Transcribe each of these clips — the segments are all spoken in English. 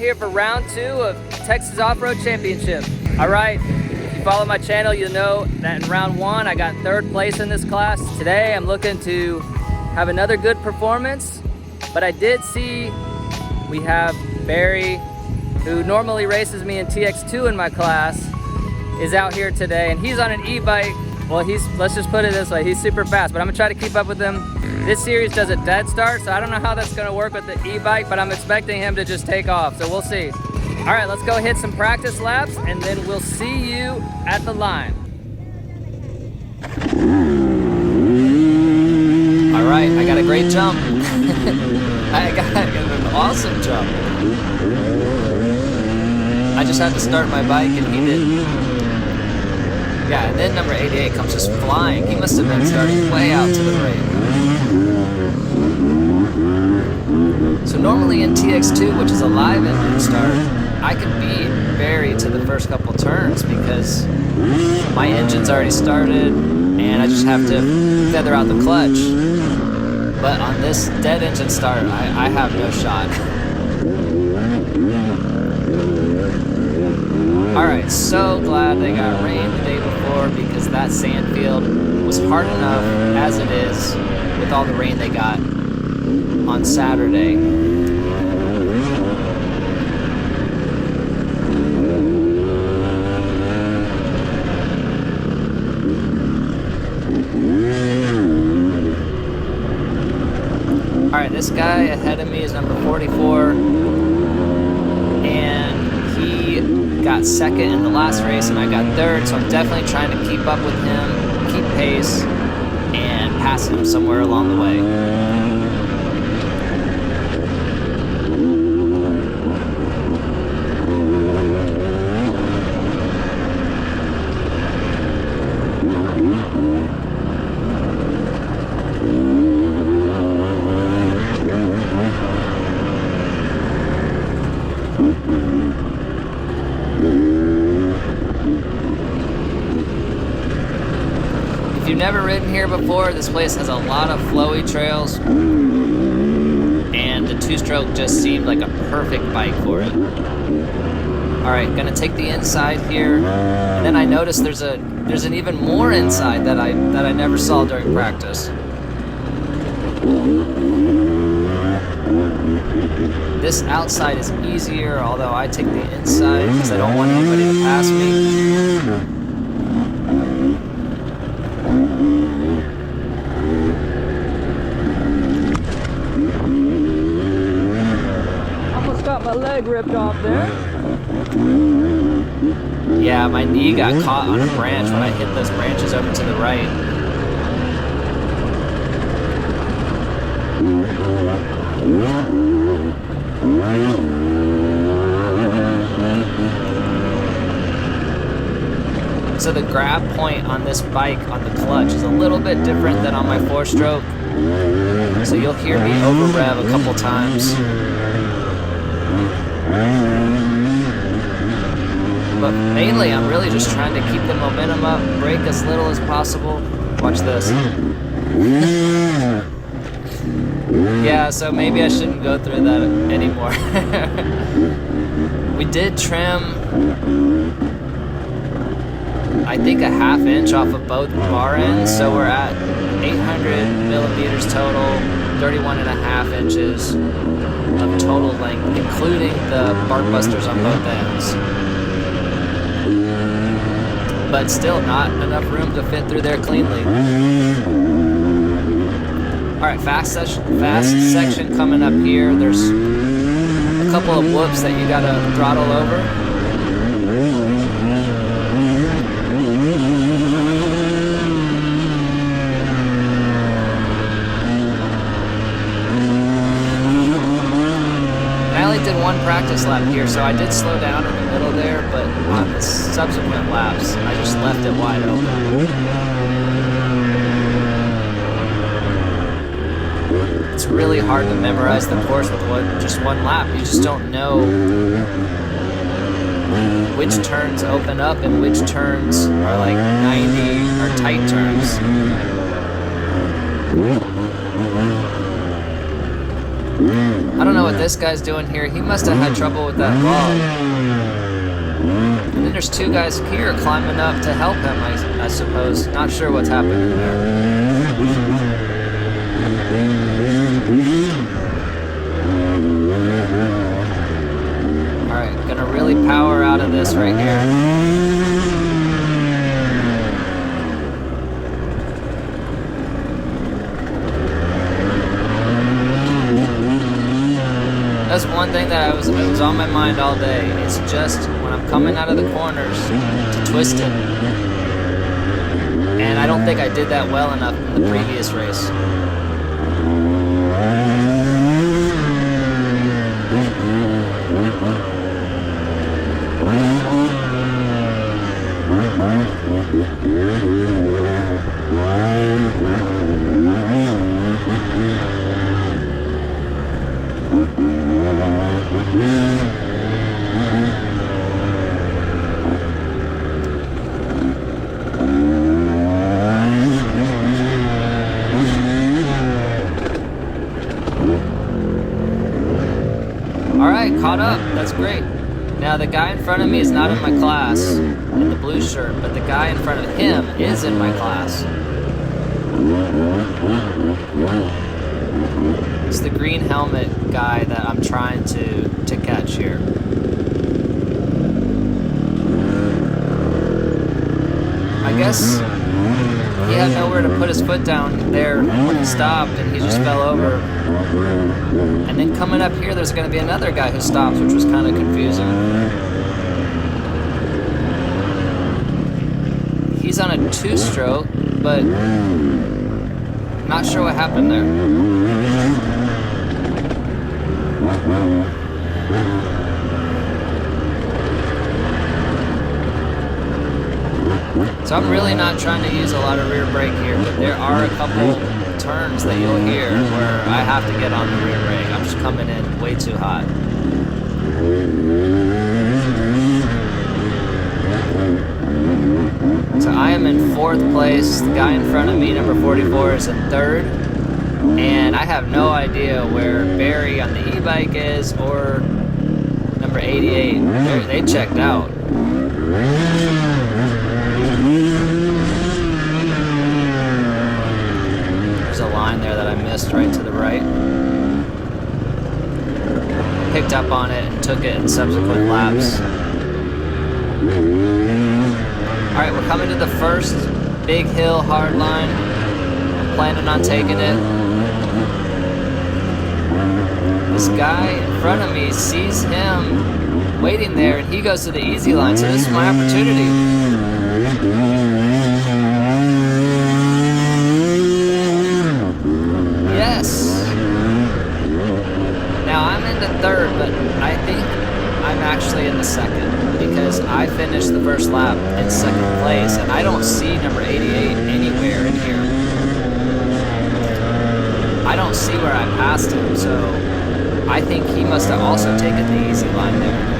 here for round 2 of Texas Off-Road Championship. All right, if you follow my channel, you'll know that in round 1, I got 3rd place in this class. Today, I'm looking to have another good performance, but I did see we have Barry, who normally races me in TX2 in my class, is out here today, and he's on an e-bike. Well, let's just put it this way, he's super fast, but I'm gonna try to keep up with him. This series does a dead start, so I don't know how that's gonna work with the e-bike, but I'm expecting him to just take off, so we'll see. All right, let's go hit some practice laps, and then we'll see you at the line. All right, I got a great jump. I got an awesome jump. I just had to start my bike, and he didn't. Yeah, and then number 88 comes just flying. He must have been starting way out to the right. So normally in TX2, which is a live engine start, I can beat Barry to the first couple turns because my engine's already started and I just have to feather out the clutch. But on this dead engine start, I have no shot. Alright, so glad they got rain the day before because that sand field was hard enough as it is with all the rain they got on Saturday. Alright, this guy ahead of me is number 44, and he got 2nd in the last race and I got 3rd, so I'm definitely trying to keep up with him, keep pace, and pass him somewhere along the way. If you've never ridden here before, this place has a lot of flowy trails, and the 2-stroke just seemed like a perfect bike for it. Alright, gonna take the inside here, and then I noticed there's an even more inside that I never saw during practice. This outside is easier, although I take the inside because I don't want anybody to pass me. Almost got my leg ripped off there. Yeah, my knee got caught on a branch when I hit those branches over to the right. So the grab point on this bike on the clutch is a little bit different than on my 4-stroke. So you'll hear me over rev a couple times. But mainly I'm really just trying to keep the momentum up, brake as little as possible. Watch this. Yeah, so maybe I shouldn't go through that anymore. We did trim, I think, a ½ inch off of both bar ends, so we're at 800 millimeters total, 31.5 inches of total length, including the bark busters on both ends. But still not enough room to fit through there cleanly. Alright, fast section coming up here. There's a couple of whoops that you gotta throttle over. I only did one practice lap here, so I did slow down in the middle there, but on the subsequent laps, I just left it wide open. It's really hard to memorize the course with just one lap. You just don't know which turns open up and which turns are like 90 or tight turns. I don't know what what this guy's doing here. He must have had trouble with that log. And then there's two guys here climbing up to help him, I suppose. Not sure what's happening there. Alright, gonna really power out of this right here. That's one thing that it was on my mind all day. It's just when I'm coming out of the corners to twist it. And I don't think I did that well enough in the previous race. Alright, caught up. That's great. Now, the guy in front of me is not in my class, in the blue shirt, but the guy in front of him is in my class. It's the green helmet guy that I'm trying to catch here. I guess he had nowhere to put his foot down there when he stopped, and he just fell over. And then coming up here, there's going to be another guy who stops, which was kind of confusing. He's on a 2-stroke, but not sure what happened there. So I'm really not trying to use a lot of rear brake here, but there are a couple turns that you'll hear where I have to get on the rear brake. I'm just coming in way too hot. So I am in 4th place. The guy in front of me, number 44, is in 3rd. And I have no idea where Barry on the e-bike is or number 88. They checked out. There's a line there that I missed right to the right. Picked up on it and took it in subsequent laps. Alright, we're coming to the first big hill hard line. I'm planning on taking it. This guy in front of me sees him waiting there and he goes to the easy line, so this is my opportunity. Yes. Now I'm into 3rd, but I think I'm actually in the 2nd because I finished the first lap in 2nd place and I don't see number 88 anywhere in here. I don't see where I passed him, so I think he must have also taken the easy line there.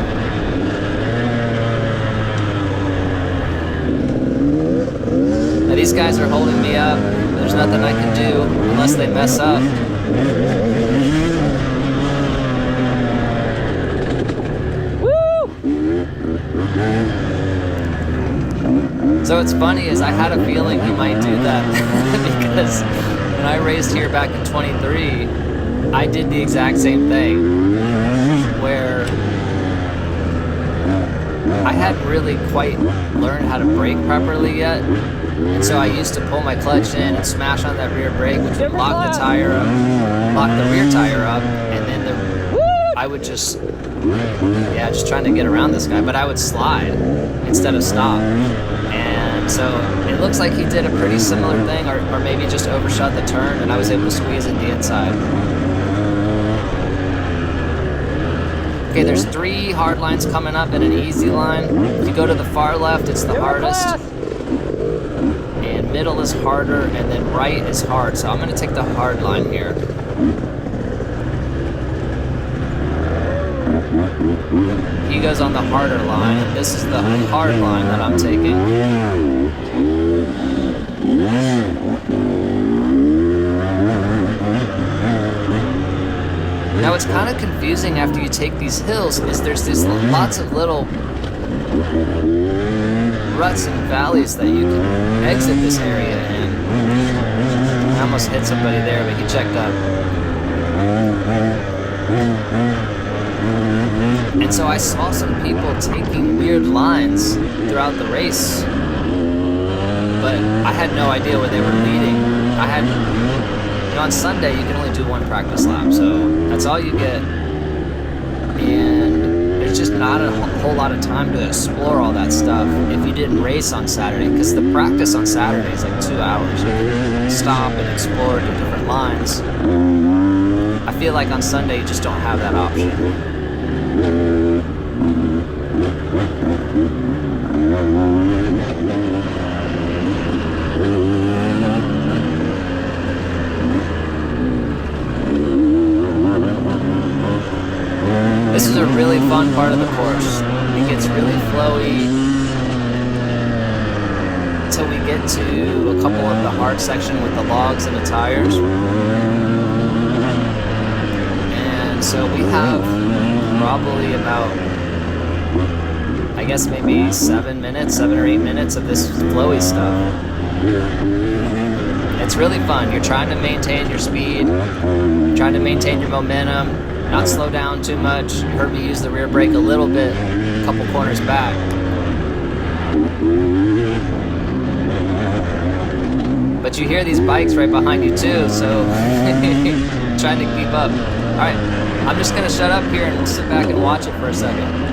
Now these guys are holding me up. There's nothing I can do unless they mess up. So what's funny is I had a feeling he might do that because when I raced here back in 23, I did the exact same thing where I hadn't really quite learned how to brake properly yet. And so I used to pull my clutch in and smash on that rear brake, which would lock the tire up, lock the rear tire up, and then I would just trying to get around this guy, but I would slide instead of stop. And so it looks like he did a pretty similar thing, or maybe just overshot the turn, and I was able to squeeze in the inside. Okay, there's 3 hard lines coming up and an easy line. If you go to the far left, it's the hardest. And middle is harder, and then right is hard. So I'm going to take the hard line here. He goes on the harder line, and this is the hard line that I'm taking. Now what's kind of confusing after you take these hills is there's these lots of little ruts and valleys that you can exit this area in. I almost hit somebody there, but he checked up. And so I saw some people taking weird lines throughout the race, but I had no idea where they were leading. On Sunday you can only do one practice lap, so that's all you get. And there's just not a whole lot of time to explore all that stuff if you didn't race on Saturday, because the practice on Saturday is like 2 hours. You can stop and explore the different lines. I feel like on Sunday you just don't have that option. This is a really fun part of the course. It gets really flowy until we get to a couple of the hard section with the logs and the tires. And so we have probably about, I guess maybe 7 or 8 minutes of this flowy stuff. It's really fun. You're trying to maintain your speed, trying to maintain your momentum, not slow down too much. You heard me use the rear brake a little bit, a couple corners back. But you hear these bikes right behind you too, so trying to keep up. All right, I'm just gonna shut up here and we'll sit back and watch it for a second.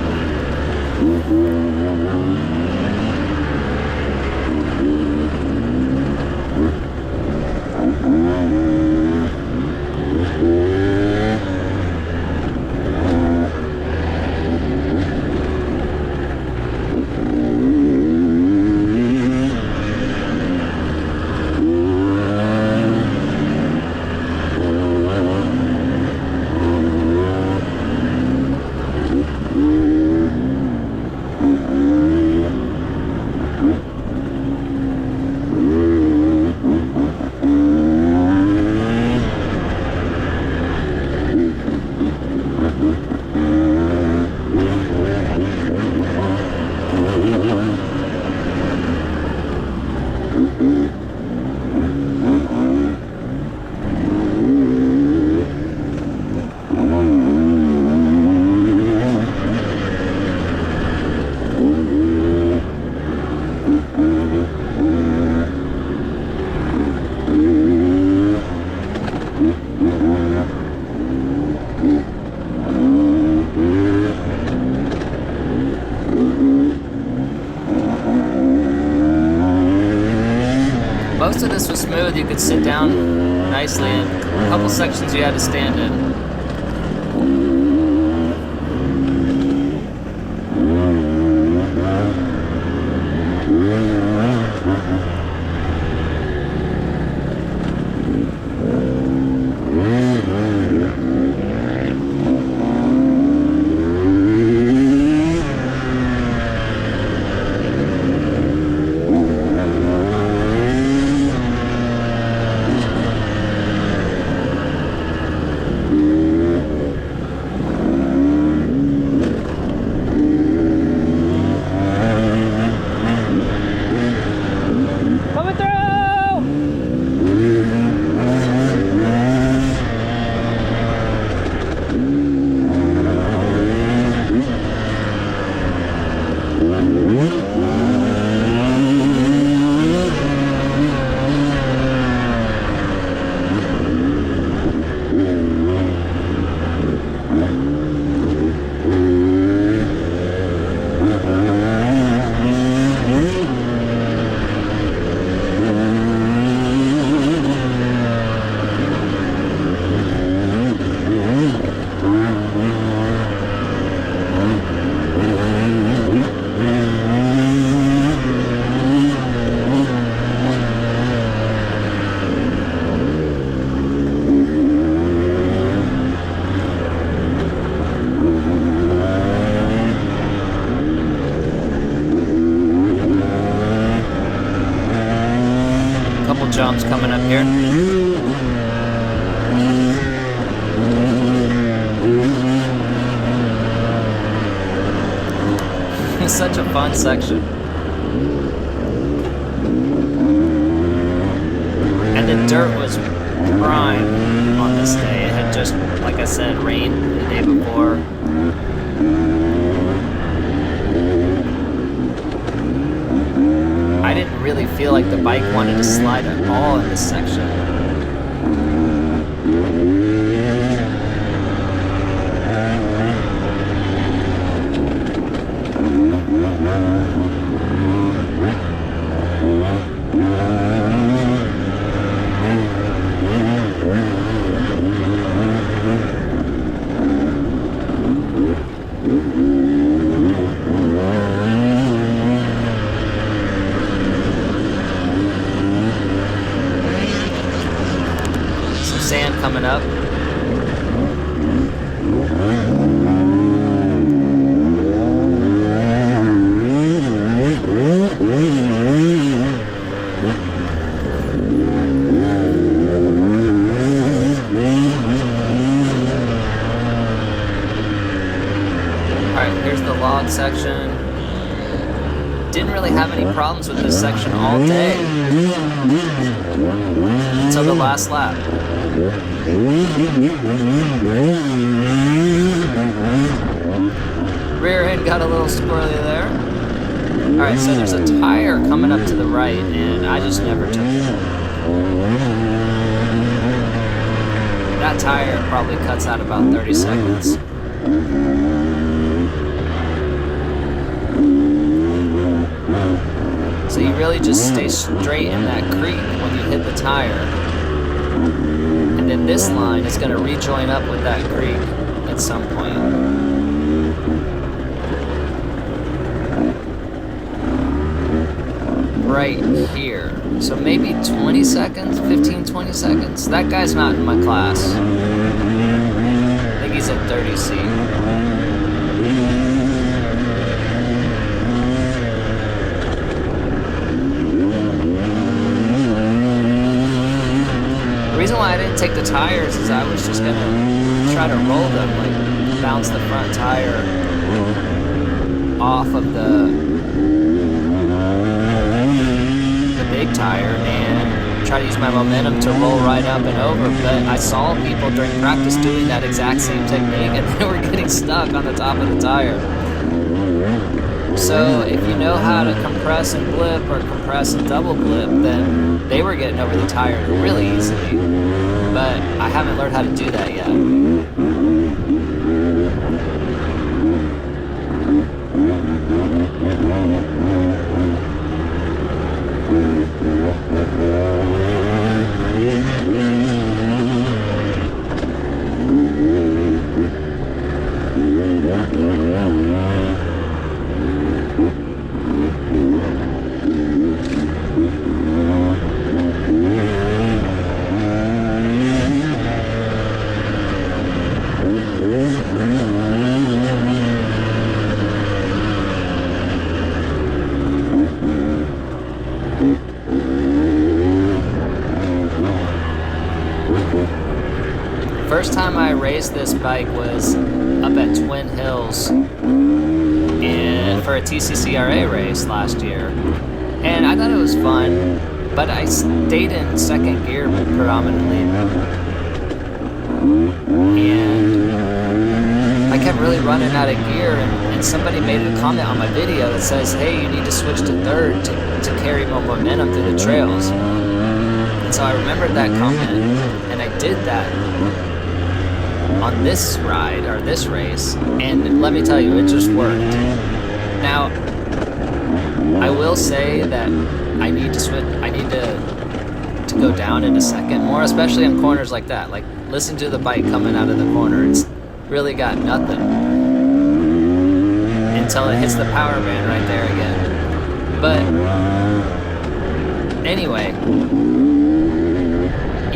Most of this was smooth. You could sit down nicely, and a couple sections you had to stand in. Jumps coming up here. was such a fun section. And the dirt was prime on this day. It had just, like I said, rained the day before. I didn't really feel like the bike wanted to slide at all in this section. Sand coming up. Alright, here's the log section. Didn't really have any problems with this section all day until the last lap. Rear end got a little squirrely there. Alright, so there's a tire coming up to the right, and I just never took it. That tire probably cuts out about 30 seconds. So you really just stay straight in that creek when you hit the tire. And then this line is going to rejoin up with that creek at some point. Right here. So maybe 20 seconds, 15, 20 seconds. That guy's not in my class. I think he's at 30C. The reason why I didn't take the tires is I was just gonna try to roll them, like bounce the front tire off of the big tire and try to use my momentum to roll right up and over. But I saw people during practice doing that exact same technique and they were getting stuck on the top of the tire. So if you know how to compress and blip or compress and double blip, then they were getting over the tire really easily. But I haven't learned how to do that yet. First time I raced this bike was up at Twin Hills for a TCCRA race last year, and I thought it was fun, but I stayed in second gear predominantly, and I kept really running out of gear, and somebody made a comment on my video that says, hey, you need to switch to third to carry more momentum through the trails. And so I remembered that comment, and I did that on this ride, or this race, and let me tell you, it just worked. Now, I will say that I need to switch, I need to go down in a second more, especially on corners like that. Like, listen to the bike coming out of the corner, it's really got nothing until it hits the power band right there again. But anyway,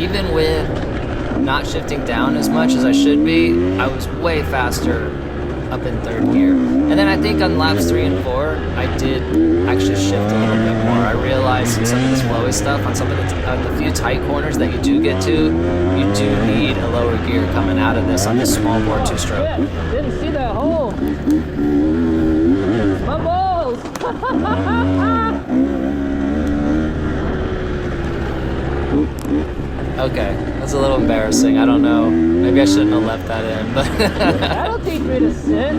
even with not shifting down as much as I should be, I was way faster up in third gear. And then I think on laps 3 and 4, I did actually shift a little bit more. I realized some of this flowy stuff on the few tight corners that you do get to, you do need a lower gear coming out of this on this small bore 2-stroke. Didn't see that hole. My ball. Okay, that's a little embarrassing. I don't know. Maybe I shouldn't have left that in, but That'll teach me to sit.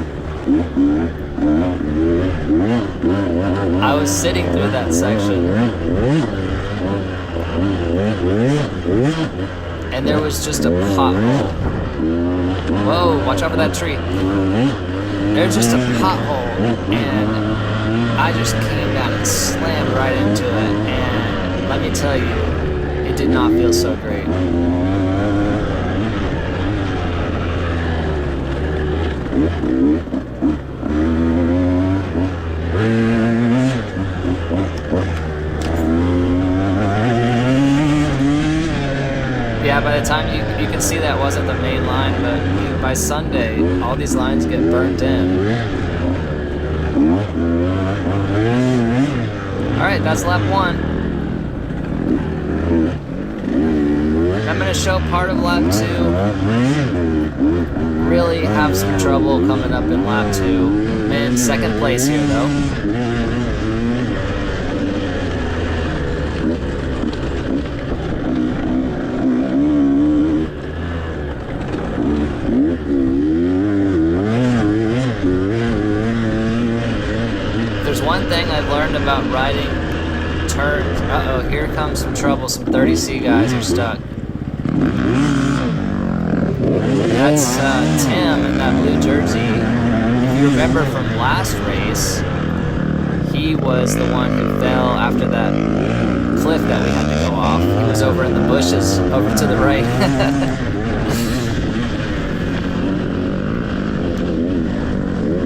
I was sitting through that section. And there was just a pothole. Whoa, watch out for that tree. There's just a pothole, and I just came down and slammed right into it, and let me tell you, it did not feel so great. Yeah, by the time you can see that wasn't the main line, but by Sunday, all these lines get burnt in. Alright, that's lap 1. I'm going to show part of lap 2. Really have some trouble coming up in lap 2. I'm in second place here though. There's one thing I've learned about riding turns. Uh-oh, here comes some trouble. Some 30C guys are stuck. That's Tim in that blue jersey. If you remember from last race, he was the one who fell after that cliff that we had to go off. He was over in the bushes, over to the right.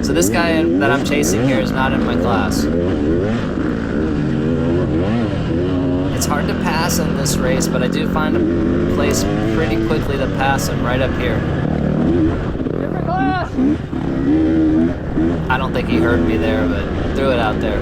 So this guy that I'm chasing here is not in my class. It's hard to pass in this race, but I do find a place pretty quickly to pass him right up here. Different class. I don't think he heard me there, but threw it out there.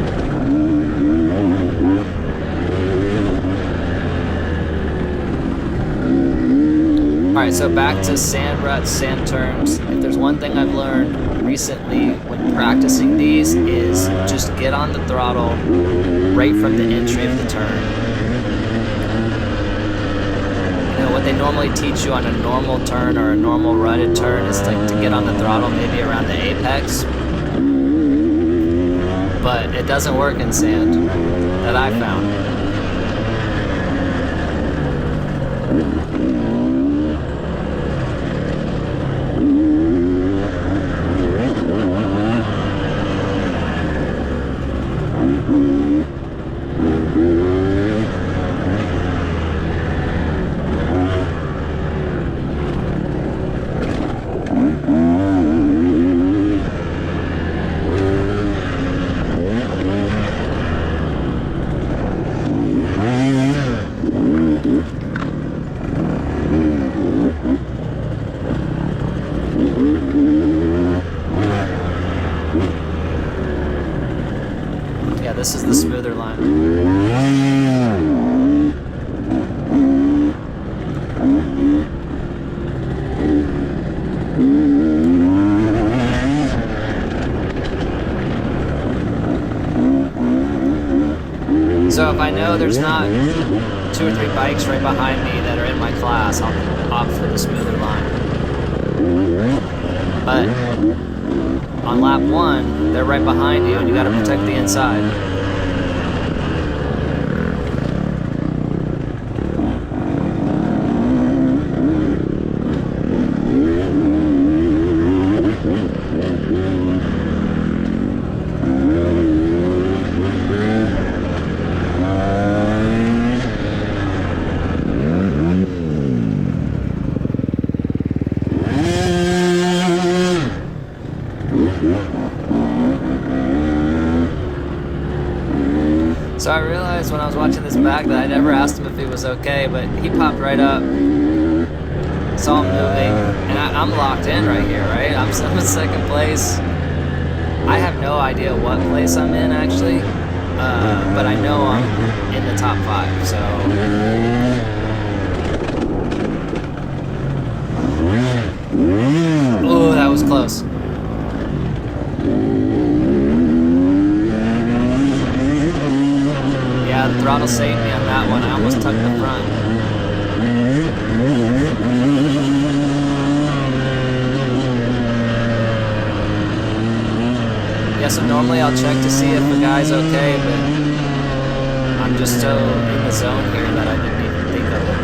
Alright, so back to sand ruts, sand turns. If there's one thing I've learned recently when practicing these is just get on the throttle right from the entry of the turn. You know, what they normally teach you on a normal turn or a normal rutted turn is like to get on the throttle maybe around the apex. But it doesn't work in sand, that I found. Yeah, this is the smoother line. So if I know there's not 2 or 3 bikes right behind me that are in my class, I'll opt for the smoother line. But on lap 1, they're right behind you and you gotta protect the inside. So I realized when I was watching this back that I never asked him if he was okay, but he popped right up, saw him moving, and I'm locked in right here, right? I'm in second place. I have no idea what place I'm in actually, but I know I'm in the top 5, so. Oh, that was close. Yeah, so normally I'll check to see if the guy's okay, but I'm just so in the zone here that I didn't even think of it.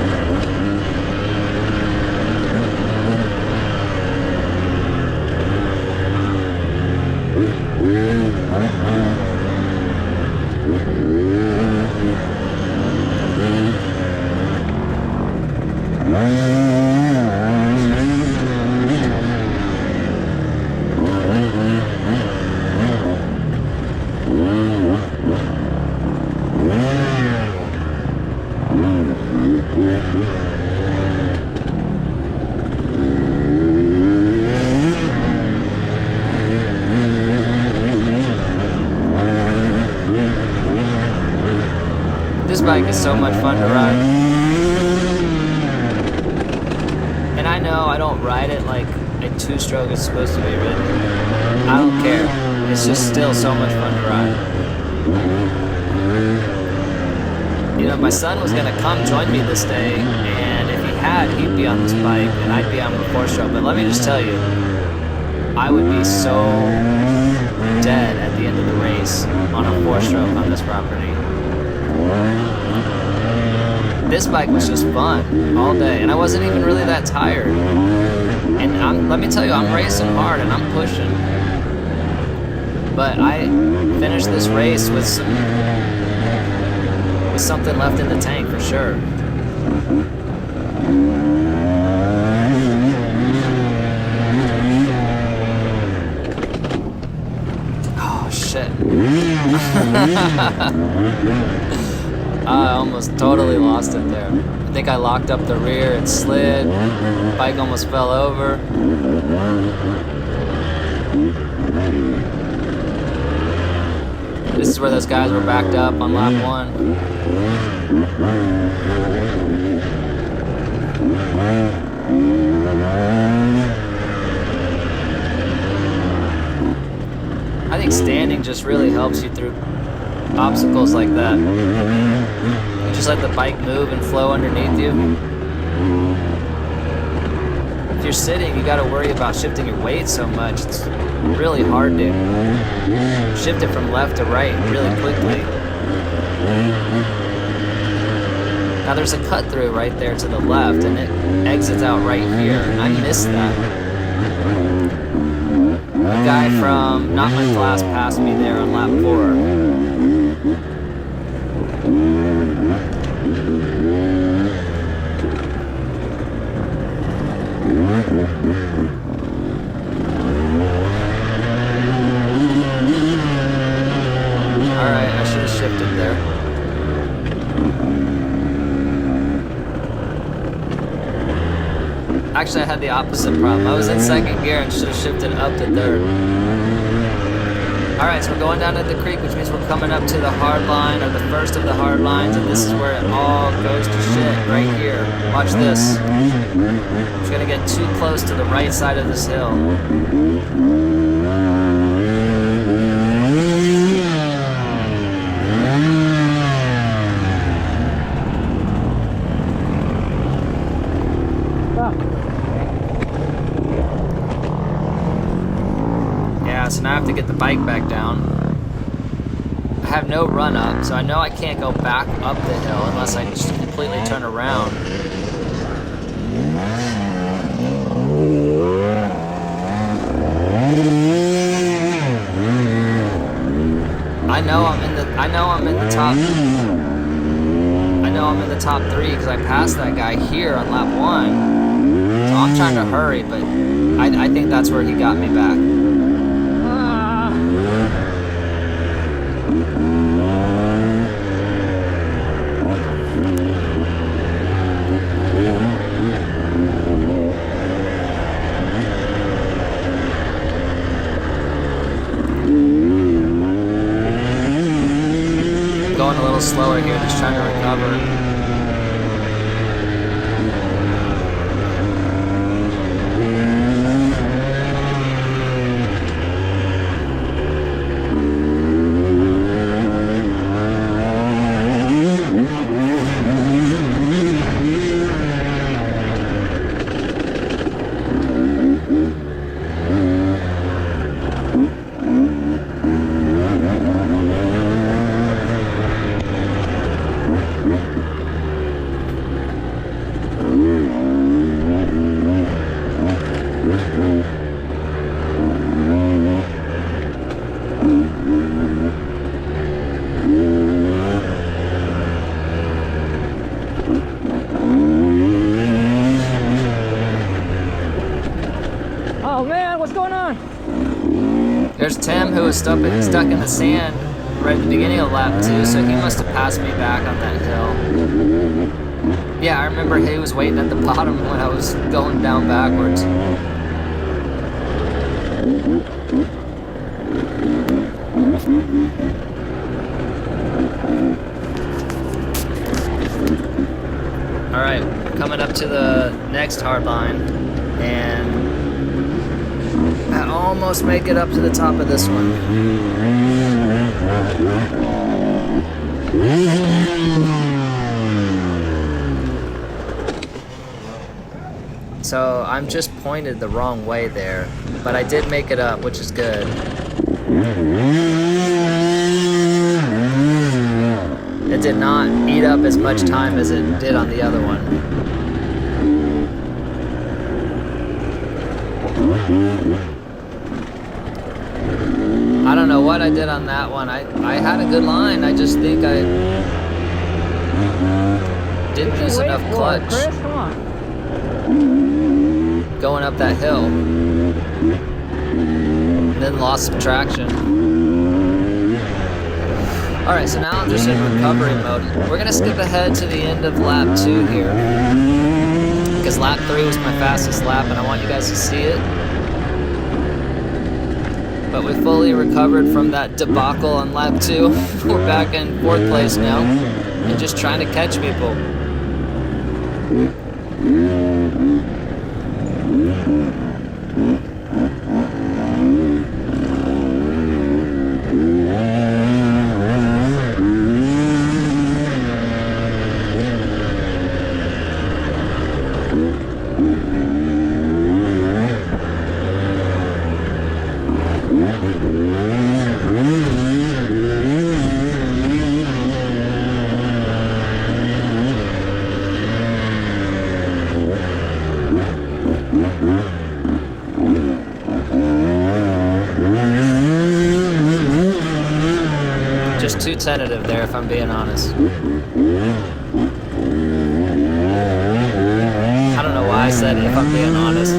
This bike is so much fun to ride. And I know I don't ride it like a two-stroke is supposed to be ridden. I don't care. It's just still so much fun to ride. You know, my son was gonna come join me this day, and if he had, he'd be on this bike, and I'd be on the four-stroke. But let me just tell you, I would be so dead at the end of the race on a four-stroke on this property. This bike was just fun all day, and I wasn't even really that tired. And let me tell you, I'm racing hard and I'm pushing. But I finished this race with something left in the tank for sure. Oh shit. I almost totally lost it there. I think I locked up the rear, it slid, bike almost fell over. This is where those guys were backed up on lap 1. I think standing just really helps you through obstacles like that. You just let the bike move and flow underneath you. If you're sitting, you gotta worry about shifting your weight so much. It's really hard to shift it from left to right really quickly. Now there's a cut through right there to the left, and it exits out right here, and I missed that. A guy from not my class passed me there on lap 4. Alright, I should have shifted there. Actually, I had the opposite problem. I was in second gear and should have shifted up to third. Alright, so we're going down to the creek, which means we're coming up to the hard line, or the first of the hard lines, and this is where it all goes to shit, right here. Watch this. We're gonna get too close to the right side of this hill. So now I have to get the bike back down. I have no run up, so I know I can't go back up the hill unless I just completely turn around. I know I'm in the top 3 because I passed that guy here on lap 1. So I'm trying to hurry, but I think that's where he got me back. Going a little slower here, just trying to recover. There's Tim, who was stuck in the sand right at the beginning of lap 2, so he must have passed me back on that hill. Yeah, I remember he was waiting at the bottom when I was going down backwards. Alright, coming up to the next hard line, and I almost make it up to the top of this one. So I'm just pointed the wrong way there, but I did make it up, which is good. It did not eat up as much time as it did on the other one. I don't know what I did on that one. I had a good line. I just think I didn't use enough clutch. Chris, come on. Going up that hill. And then lost some traction. Alright, so now I'm just in recovery mode. We're going to skip ahead to the end of lap 2 here. Because lap 3 was my fastest lap and I want you guys to see it. But we fully recovered from that debacle on lap 2. We're back in 4th place now. And just trying to catch people. Just too tentative there, if I'm being honest. I don't know why I said if I'm being honest.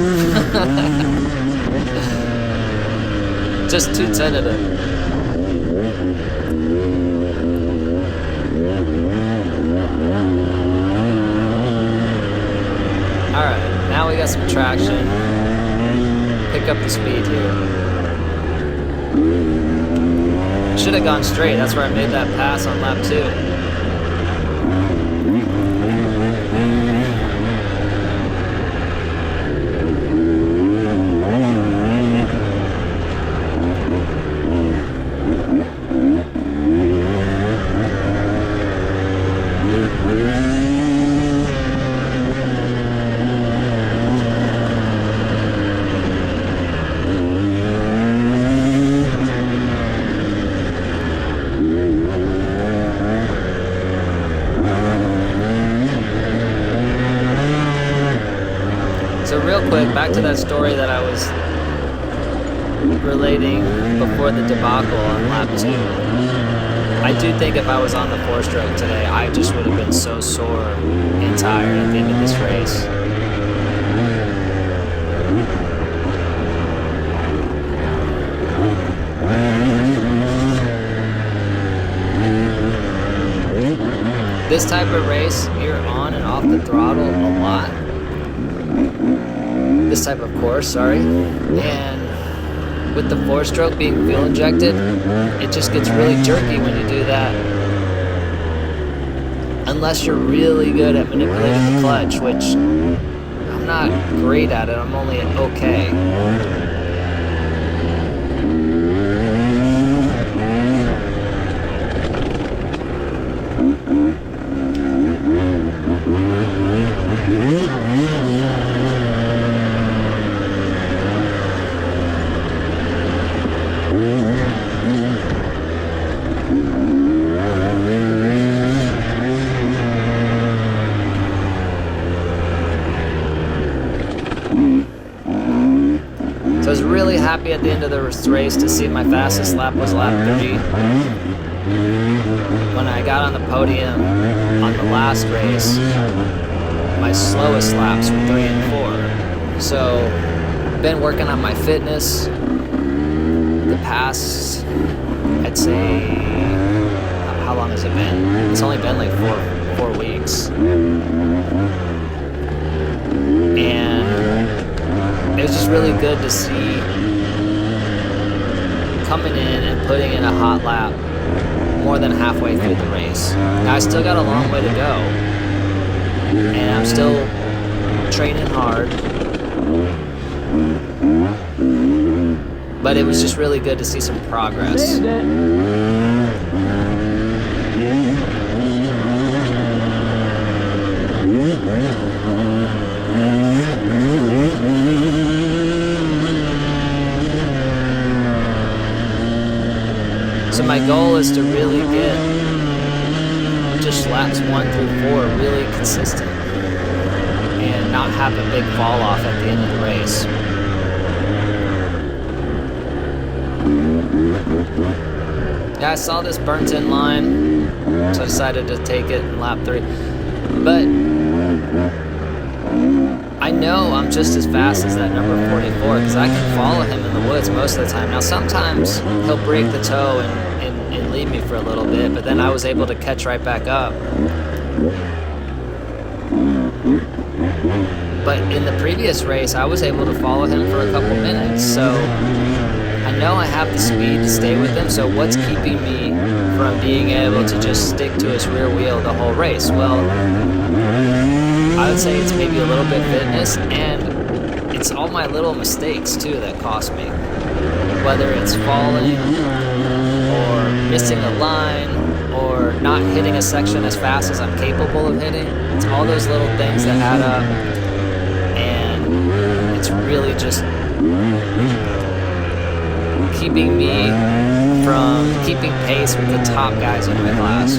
Just too tentative. Alright, now we got some traction. Pick up the speed here. Should have gone straight. That's where I made that pass on lap 2. So real quick, back to that story that I was relating before the debacle on lap 2. I do think if I was on the 4-stroke today, I just would have been so sore and tired at the end of this race. This type of race, you're on and off the throttle a lot. This type of course, sorry. And with the 4-stroke being fuel injected, it just gets really jerky when you do that. Unless you're really good at manipulating the clutch, which I'm not great at it, I'm only at okay. So I was really happy at the end of the race to see my fastest lap was lap 3. When I got on the podium on the last race, my slowest laps were 3 and 4. So been working on my fitness the past, I'd say, how long has it been? It's only been like four weeks. And it was just really good to see coming in and putting in a hot lap more than halfway through the race. Now I still got a long way to go, and I'm still training hard, but it was just really good to see some progress. So my goal is to really get just laps 1 through 4 really consistent and not have a big fall off at the end of the race. Yeah, I saw this burnt in line, so I decided to take it in lap 3. But I know I'm just as fast as that number 44 because I can follow him in the woods most of the time. Now sometimes he'll break the toe and leave me for a little bit, but then I was able to catch right back up. But in the previous race, I was able to follow him for a couple minutes, so I know I have the speed to stay with him. So what's keeping me from being able to just stick to his rear wheel the whole race? Well, I would say it's maybe a little bit fitness, and it's all my little mistakes too that cost me. Whether it's falling, or missing a line, or not hitting a section as fast as I'm capable of hitting. It's all those little things that add up, and it's really just keeping me from keeping pace with the top guys in my class.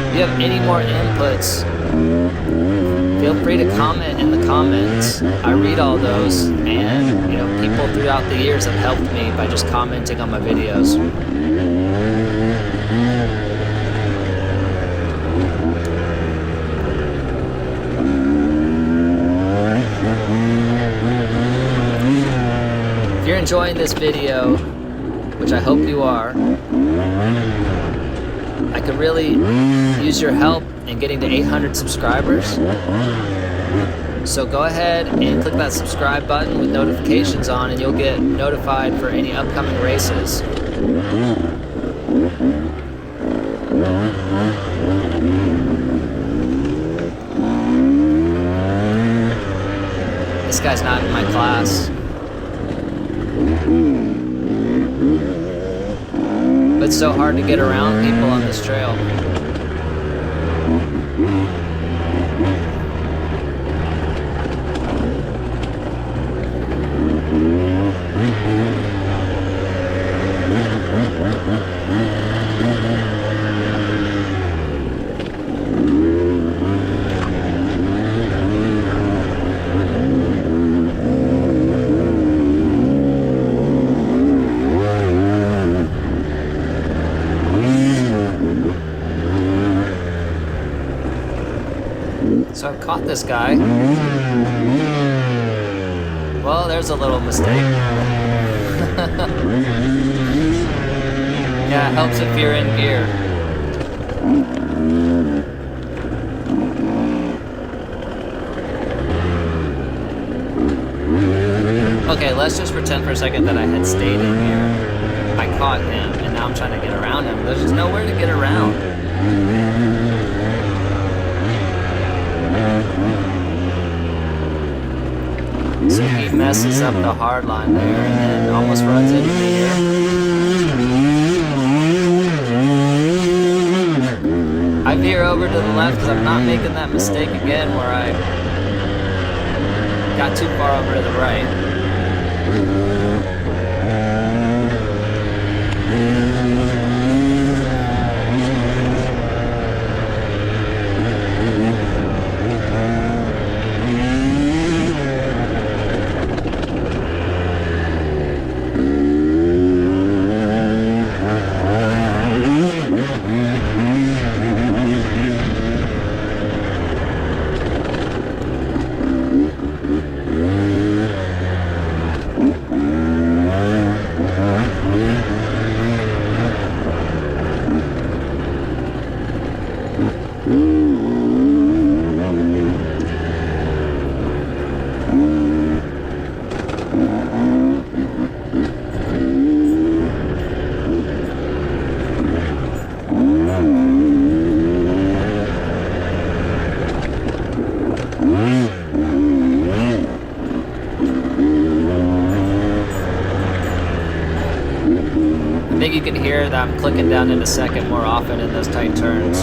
If you have any more inputs, feel free to comment in the comments. I read all those, and people throughout the years have helped me by just commenting on my videos. If you're enjoying this video, which I hope you are, I could really use your help in getting to 800 subscribers. So go ahead and click that subscribe button with notifications on, and you'll get notified for any upcoming races. This guy's not in my class. But it's so hard to get around people on this trail. So I've caught this guy. Well, there's a little mistake. Yeah, it helps if you're in gear. Okay, let's just pretend for a second that I had stayed in gear. I caught him, and now I'm trying to get around him. There's just nowhere to get around. So he messes up the hard line there and then almost runs into me here. I veer over to the left because I'm not making that mistake again where I got too far over to the right. hear that I'm clicking down into second more often in those tight turns.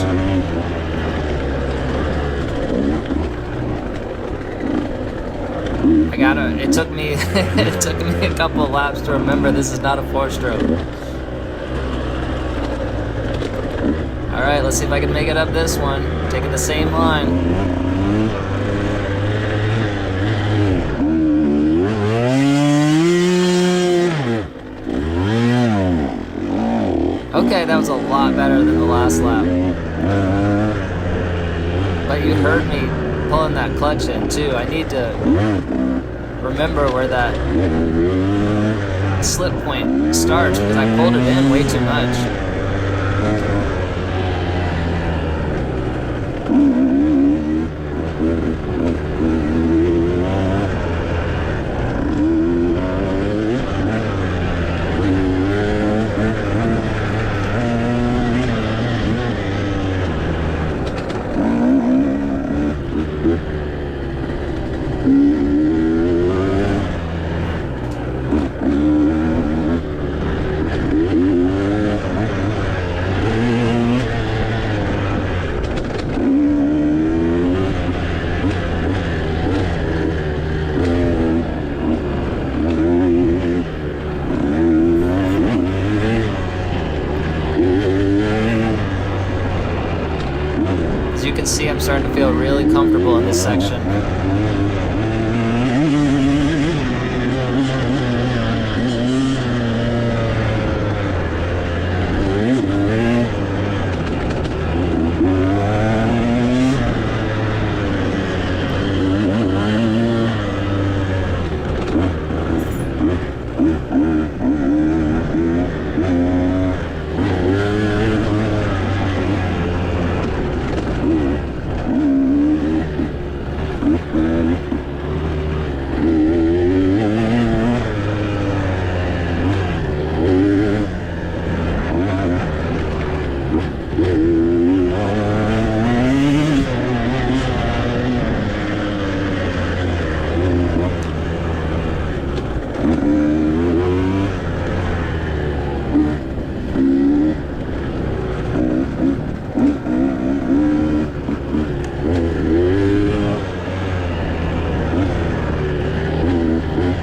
It took me a couple of laps to remember this is not a 4-stroke. Alright, let's see if I can make it up this one. Taking the same line. Okay, that was a lot better than the last lap. But you heard me pulling that clutch in too. I need to remember where that slip point starts because I pulled it in way too much. As you can see, I'm starting to feel really comfortable in this section.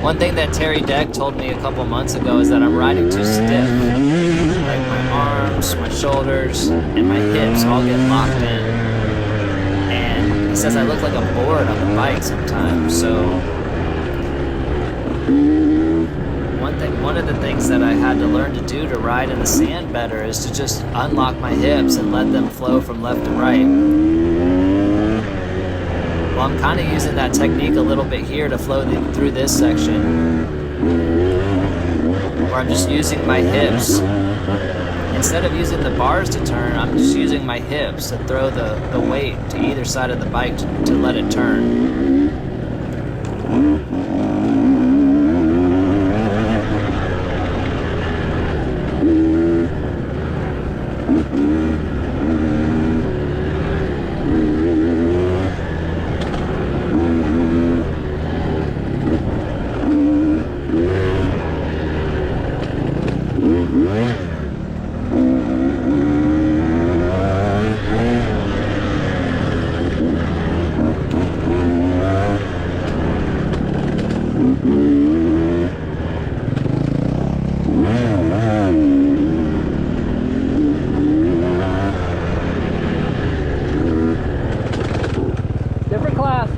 One thing that Terry Deck told me a couple months ago is that I'm riding too stiff. Like my arms, my shoulders, and my hips all get locked in. And he says I look like a board on the bike sometimes. So one of the things that I had to learn to do to ride in the sand better is to just unlock my hips and let them flow from left to right. Well, I'm kind of using that technique a little bit here to flow through this section, where I'm just using my hips. Instead of using the bars to turn, I'm just using my hips to throw the weight to either side of the bike to let it turn. Different class.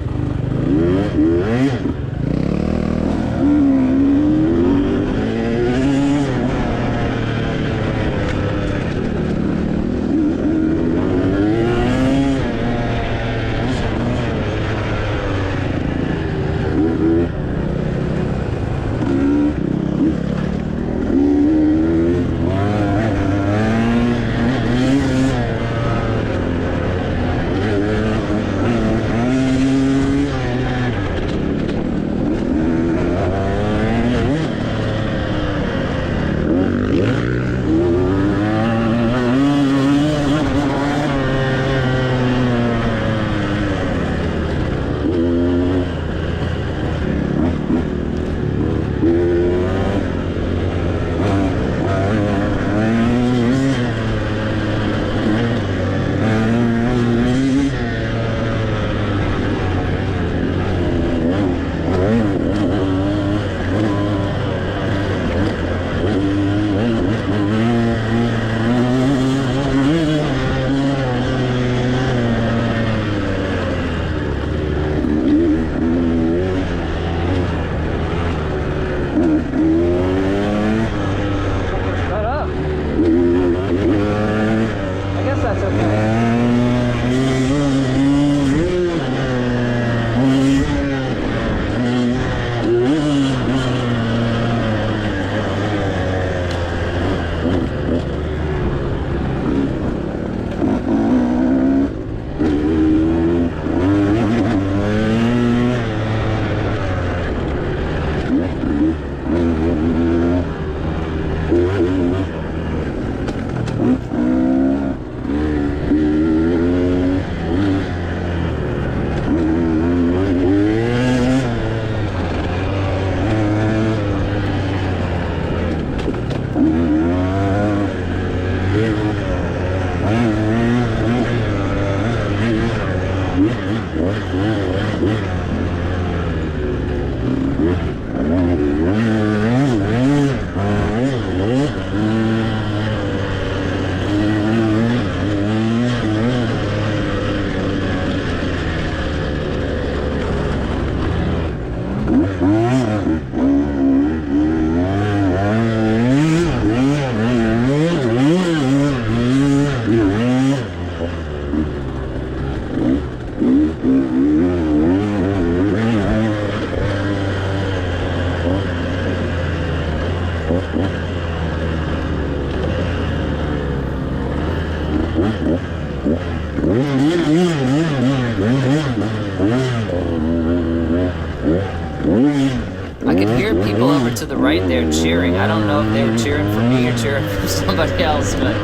I could hear people over to the right there cheering. I don't know if they were cheering for me or cheering for somebody else, but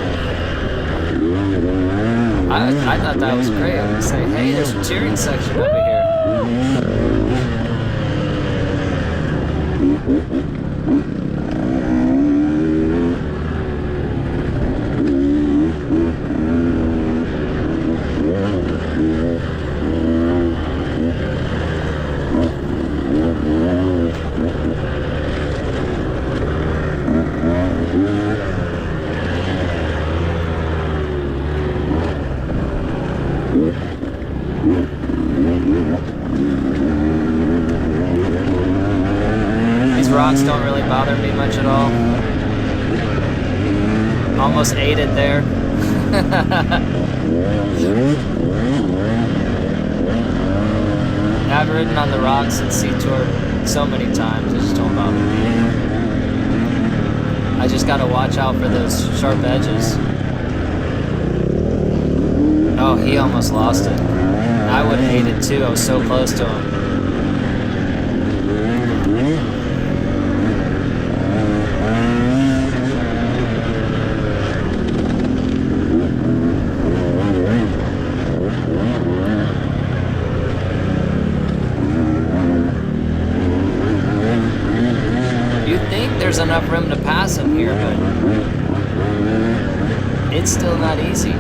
I thought that was great. I would say, hey, there's a cheering section over here. These rocks don't really bother me much at all. Almost ate it there. I've ridden on the rocks at Sea-Tour so many times, it just don't bother me. I just gotta watch out for those sharp edges. Oh, he almost lost it. I would have ate it too, I was so close to him. There's enough room to pass him here, but it's still not easy.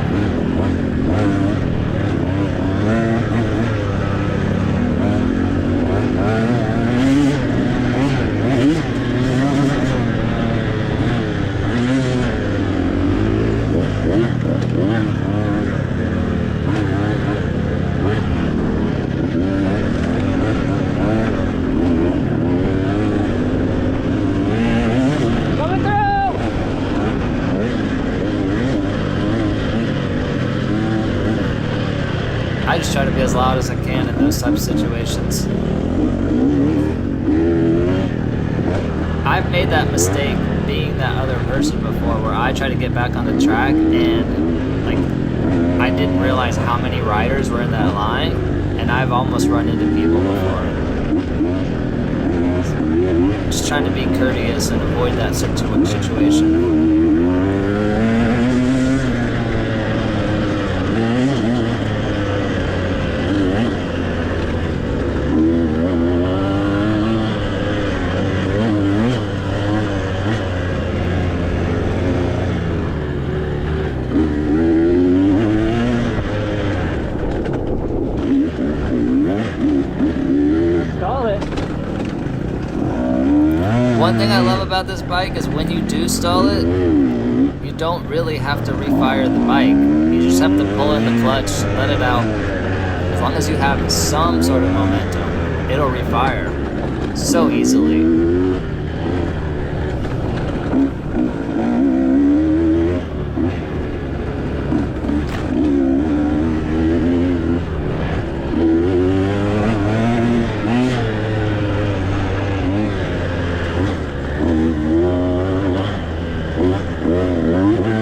I just try to be as loud as I can in those types of situations. I've made that mistake being that other person before where I try to get back on the track and like I didn't realize how many riders were in that line and I've almost run into people before. Just trying to be courteous and avoid that situation. One thing I love about this bike is when you do stall it, you don't really have to refire the bike. You just have to pull in the clutch, let it out. As long as you have some sort of momentum, it'll refire so easily.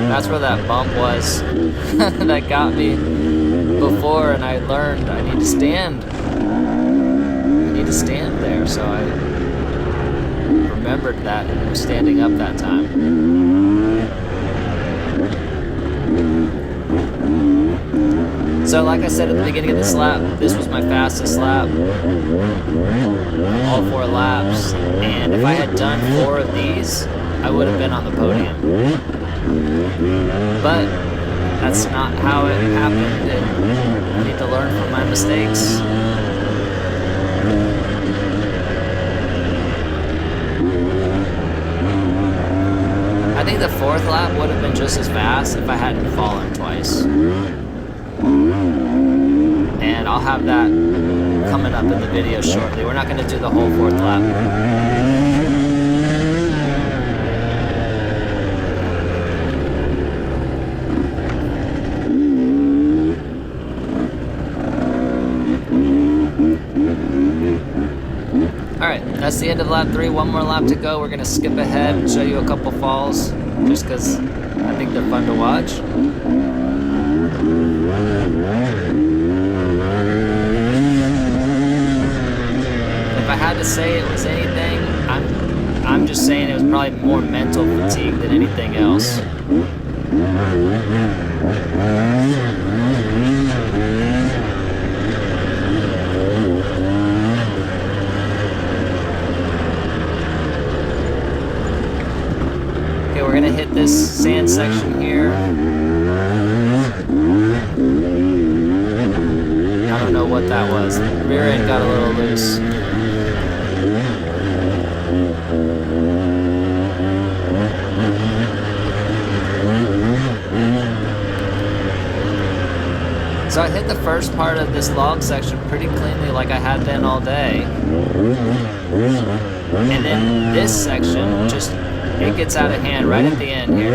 That's where that bump was that got me before, and I learned I need to stand. I need to stand there, so I remembered that and was standing up that time. So like I said at the beginning of this lap, this was my fastest lap, all 4 laps, and if I had done 4 of these, I would have been on the podium. But that's not how it happened, and I need to learn from my mistakes. I think the fourth lap would have been just as fast if I hadn't fallen twice. And I'll have that coming up in the video shortly. We're not going to do the whole fourth lap. Alright, that's the end of lap 3. One more lap to go. We're going to skip ahead and show you a couple falls, just because I think they're fun to watch. If I had to say it was anything, I'm just saying it was probably more mental fatigue than anything else. Okay, we're gonna hit this sand section here. I don't know what that was. The rear end got a little loose. So I hit the first part of this log section pretty cleanly like I had been all day. And then this section, just, it gets out of hand right at the end here.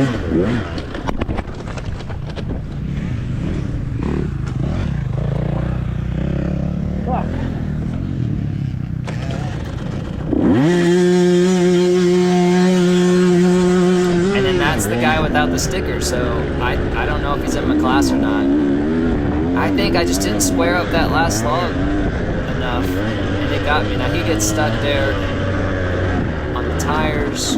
And then that's the guy without the sticker, so I don't know if he's in my class or not. I think I just didn't square up that last log enough, and it got me. Now he gets stuck there on the tires.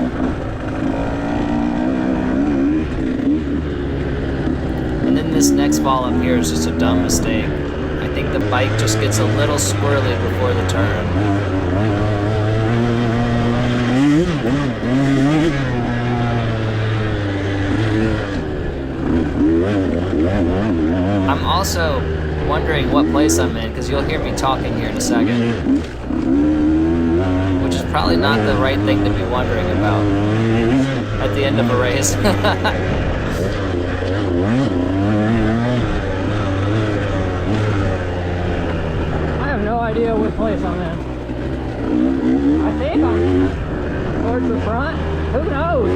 And then this next fall up here is just a dumb mistake. I think the bike just gets a little squirrely before the turn. I'm also wondering what place I'm in, because you'll hear me talking here in a second. Which is probably not the right thing to be wondering about at the end of a race. I have no idea what place I'm in. I think I'm towards the front. Who knows?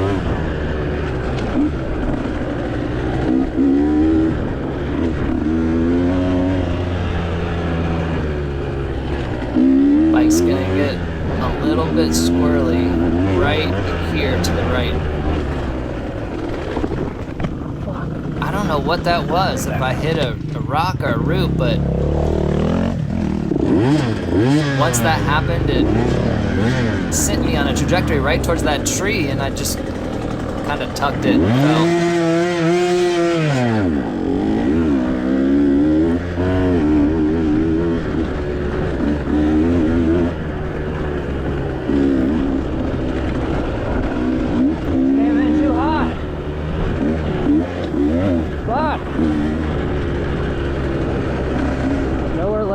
Bike's gonna get a little bit squirrely right here to the right. I don't know what that was, if I hit a rock or a root, but once that happened, it sent me on a trajectory right towards that tree, and I just kind of tucked it and fell.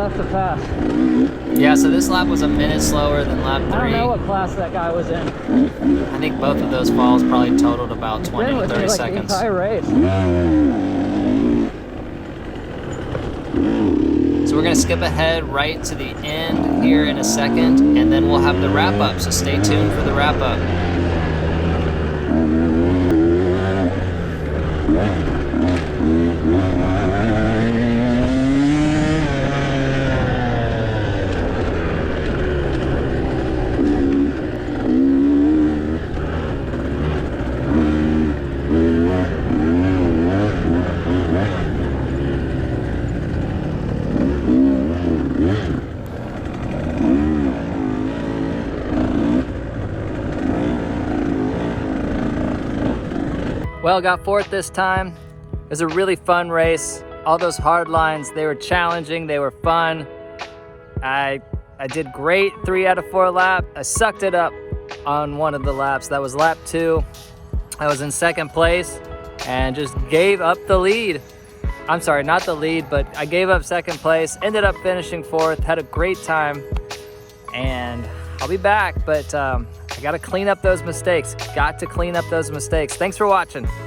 To pass. Yeah, so this lap was a minute slower than lap 3. I don't know what class that guy was in. I think both of those falls probably totaled about 20 to 30 seconds. The entire race. So we're gonna skip ahead right to the end here in a second, and then we'll have the wrap up, so stay tuned for the wrap up. Well, got fourth this time. It was a really fun race. All those hard lines, they were challenging, they were fun. I did great 3 out of 4 laps. I sucked it up on one of the laps. That was lap 2. I was in second place. and just gave up the lead. I'm sorry, not the lead, but I gave up second place, ended up finishing fourth, had a great time, and I'll be back, but I gotta clean up those mistakes. Got to clean up those mistakes. Thanks for watching.